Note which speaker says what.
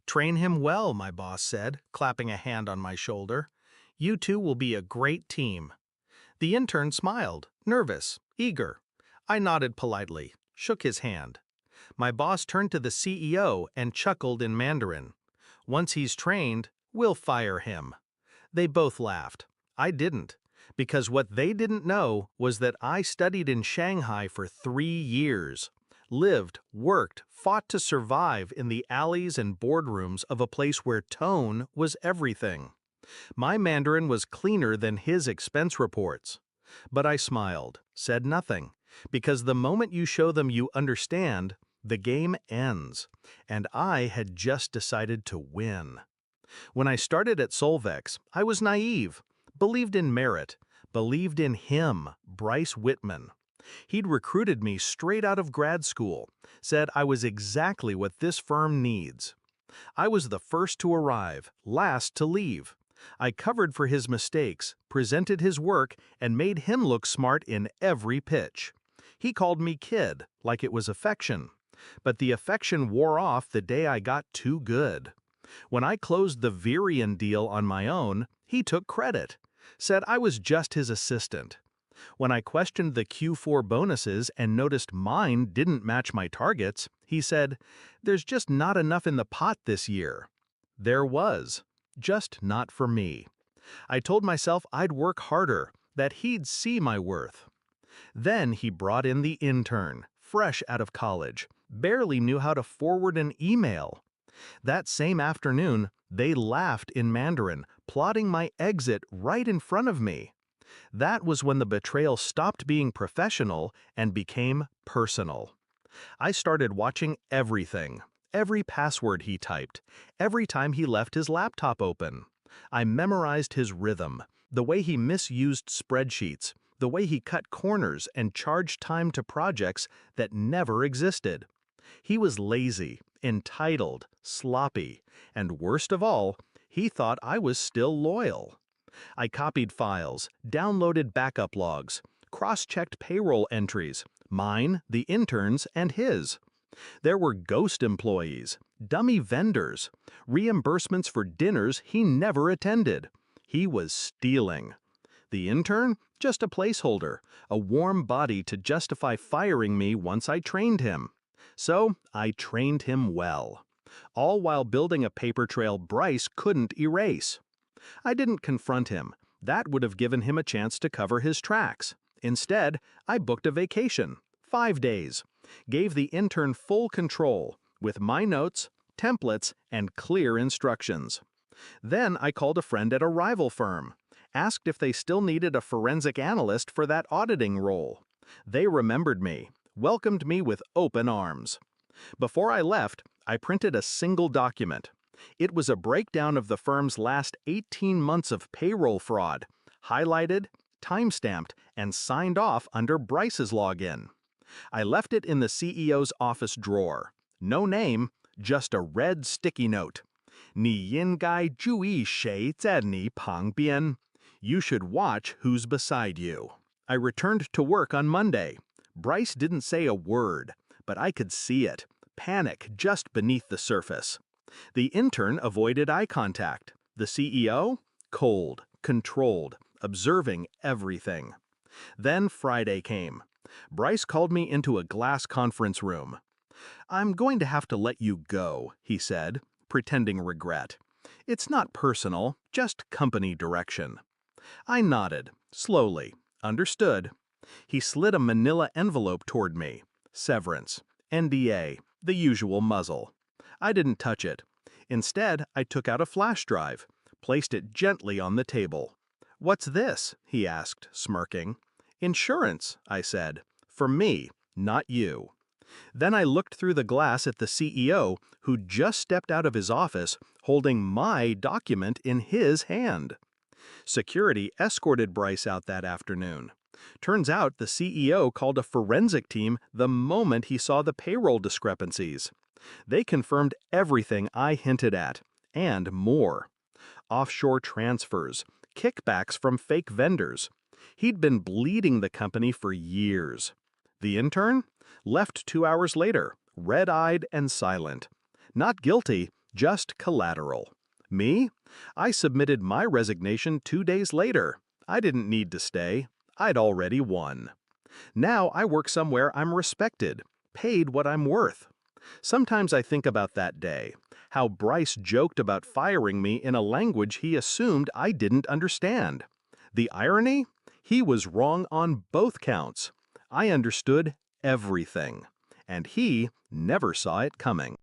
Speaker 1: "Train him well," my boss said, clapping a hand on my shoulder. "You two will be a great team." The intern smiled, nervous, eager. I nodded politely, shook his hand. My boss turned to the CEO and chuckled in Mandarin. "Once he's trained, we'll fire him." They both laughed. I didn't, because what they didn't know was that I studied in Shanghai for 3 years. Lived, worked, fought to survive in the alleys and boardrooms of a place where tone was everything. My Mandarin was cleaner than his expense reports. But I smiled, said nothing, because the moment you show them you understand, the game ends, and I had just decided to win. When I started at Solvex, I was naive, believed in merit, believed in him, Bryce Whitman. He'd recruited me straight out of grad school, said I was exactly what this firm needs. I was the first to arrive, last to leave. I covered for his mistakes, presented his work, and made him look smart in every pitch. He called me kid, like it was affection. But the affection wore off the day I got too good. When I closed the Virion deal on my own, he took credit, said I was just his assistant. When I questioned the Q4 bonuses and noticed mine didn't match my targets, he said, "There's just not enough in the pot this year." There was, just not for me. I told myself I'd work harder, that he'd see my worth. Then he brought in the intern, fresh out of college, barely knew how to forward an email. That same afternoon, they laughed in Mandarin, plotting my exit right in front of me. That was when the betrayal stopped being professional and became personal. I started watching everything, every password he typed, every time he left his laptop open. I memorized his rhythm, the way he misused spreadsheets, the way he cut corners and charged time to projects that never existed. He was lazy, entitled, sloppy, and worst of all, he thought I was still loyal. I copied files, downloaded backup logs, cross-checked payroll entries, mine, the intern's, and his. There were ghost employees, dummy vendors, reimbursements for dinners he never attended. He was stealing. The intern? Just a placeholder, a warm body to justify firing me once I trained him. So I trained him well, all while building a paper trail Bryce couldn't erase. I didn't confront him. That would have given him a chance to cover his tracks. Instead, I booked a vacation, 5 days, gave the intern full control, with my notes, templates, and clear instructions. Then I called a friend at a rival firm, asked if they still needed a forensic analyst for that auditing role. They remembered me, welcomed me with open arms. Before I left, I printed a single document. It was a breakdown of the firm's last 18 months of payroll fraud, highlighted, timestamped, and signed off under Bryce's login. I left it in the CEO's office drawer. No name, just a red sticky note. 你应该注意谁在你旁边. You should watch who's beside you. I returned to work on Monday. Bryce didn't say a word, but I could see it, panic just beneath the surface. The intern avoided eye contact. The CEO? Cold, controlled, observing everything. Then Friday came. Bryce called me into a glass conference room. "I'm going to have to let you go," he said, pretending regret. "It's not personal, just company direction." I nodded, slowly, understood. He slid a manila envelope toward me. Severance, NDA, the usual muzzle. I didn't touch it. Instead, I took out a flash drive, placed it gently on the table. "What's this?" he asked, smirking. "Insurance," I said. "For me, not you." Then I looked through the glass at the CEO, who just stepped out of his office, holding my document in his hand. Security escorted Bryce out that afternoon. Turns out the CEO called a forensic team the moment he saw the payroll discrepancies. They confirmed everything I hinted at, and more. Offshore transfers, kickbacks from fake vendors. He'd been bleeding the company for years. The intern? Left 2 hours later, red-eyed and silent. Not guilty, Just collateral. Me? I submitted my resignation 2 days later. I didn't need to stay. I'd already won. Now I work somewhere I'm respected, paid what I'm worth. Sometimes I think about that day, how Bryce joked about firing me in a language he assumed I didn't understand. The irony? He was wrong on both counts. I understood everything, and he never saw it coming.